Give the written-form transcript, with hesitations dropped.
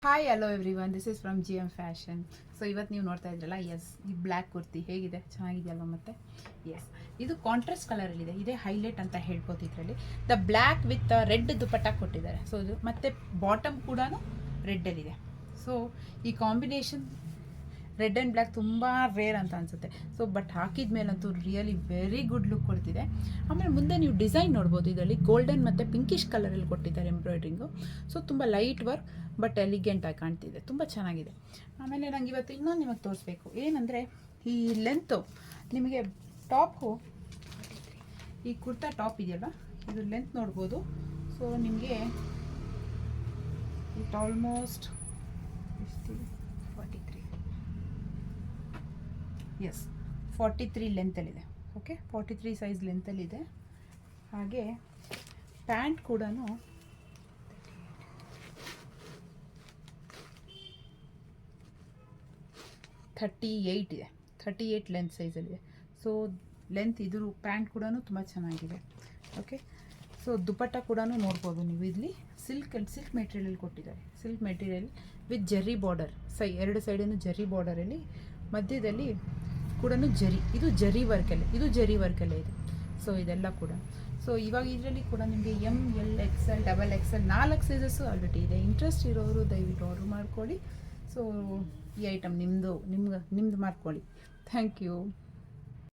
Hi hello every one, this is from G M fashion. So ಇವತ್ತು ನೀವು ನೋಡ್ತಾ ಇದ್ರಲ್ಲ, ಎಸ್ ಈ ಬ್ಲ್ಯಾಕ್ ಕುರ್ತಿ ಹೇಗಿದೆ, ಚೆನ್ನಾಗಿದೆಯಲ್ವ? ಮತ್ತು ಎಸ್ ಇದು ಕಾಂಟ್ರಾಸ್ಟ್ ಕಲರಲ್ಲಿದೆ, ಇದೇ ಹೈಲೈಟ್ ಅಂತ ಹೇಳ್ಬೋದು. ಇದರಲ್ಲಿ the black with red dupatta ಕೊಟ್ಟಿದ್ದಾರೆ. ಸೊ ಇದು ಮತ್ತು ಬಾಟಮ್ ಕೂಡ ರೆಡ್ಡಲ್ಲಿದೆ. ಸೊ ಈ ಕಾಂಬಿನೇಷನ್ ರೆಡ್ ಆ್ಯಂಡ್ ಬ್ಲ್ಯಾಕ್ ತುಂಬ ರೇರ್ ಅಂತ ಅನಿಸುತ್ತೆ. ಸೊ ಬಟ್ ಹಾಕಿದ ಮೇಲಂತೂ ರಿಯಲಿ ವೆರಿ ಗುಡ್ ಲುಕ್ ಕೊಡ್ತಿದೆ. ಆಮೇಲೆ ಮುಂದೆ ನೀವು ಡಿಸೈನ್ ನೋಡ್ಬೋದು, ಇದರಲ್ಲಿ ಗೋಲ್ಡನ್ ಮತ್ತು ಪಿಂಕಿಶ್ ಕಲರಲ್ಲಿ ಕೊಟ್ಟಿದ್ದಾರೆ ಎಂಬ್ರಾಯ್ಡ್ರಿಂಗು. ಸೊ ತುಂಬ ಲೈಟ್ ವರ್ಕ್ ಬಟ್ ಎಲಿಗೆಂಟಾಗಿ ಕಾಣ್ತಿದೆ, ತುಂಬ ಚೆನ್ನಾಗಿದೆ. ಆಮೇಲೆ ನಂಗೆ ಇವತ್ತು ಇನ್ನೊಂದು ನಿಮಗೆ ತೋರಿಸ್ಬೇಕು. ಏನಂದರೆ ಈ ಲೆಂತು ನಿಮಗೆ ಟಾಪು, ಈ ಕುರ್ತಾ ಟಾಪ್ ಇದೆಯಲ್ಲ, ಇದು ಲೆಂತ್ ನೋಡ್ಬೋದು. ಸೊ ನಿಮಗೆ ಇಟ್ ಆಲ್ಮೋಸ್ಟ್ 43 ಲೆಂತಲ್ಲಿದೆ. ಓಕೆ, 43 ಸೈಜ್ ಲೆಂತಲ್ಲಿದೆ. ಹಾಗೆ ಪ್ಯಾಂಟ್ ಕೂಡ 38 ಇದೆ, 38 ಲೆಂತ್ ಸೈಜಲ್ಲಿದೆ. ಸೊ ಲೆಂತ್ ಇದ್ರ ಪ್ಯಾಂಟ್ ಕೂಡ ತುಂಬ ಚೆನ್ನಾಗಿದೆ. ಓಕೆ, ಸೊ ದುಪಟ್ಟ ಕೂಡ ನೋಡ್ಬೋದು ನೀವು. ಇಲ್ಲಿ ಸಿಲ್ಕ್ ಮೆಟೀರಿಯಲ್ ಕೊಟ್ಟಿದ್ದಾರೆ. ಸಿಲ್ಕ್ ಮೆಟೀರಿಯಲ್ ವಿತ್ ಜರಿ ಬಾರ್ಡರ್, ಎರಡು ಸೈಡನ್ನು ಜರಿ ಬಾರ್ಡರಲ್ಲಿ, ಮಧ್ಯದಲ್ಲಿ ಕೂಡ ಜರಿ, ಇದು ಜರಿ ವರ್ಕಲ್ಲೇ ಇದೆ. ಸೊ ಇದೆಲ್ಲ ಕೂಡ. ಸೊ ಇವಾಗ ಇದರಲ್ಲಿ ಕೂಡ ನಿಮಗೆ ML XL XXL 4 sizes already ಇದೆ. ಇಂಟ್ರೆಸ್ಟ್ ಇರೋರು ದಯವಿಟ್ಟು ಆರ್ಡ್ರ್ ಮಾಡ್ಕೊಳ್ಳಿ. ಸೊ ಈ ಐಟಮ್ ನಿಮ್ಮದು ಮಾಡ್ಕೊಳ್ಳಿ. Thank you.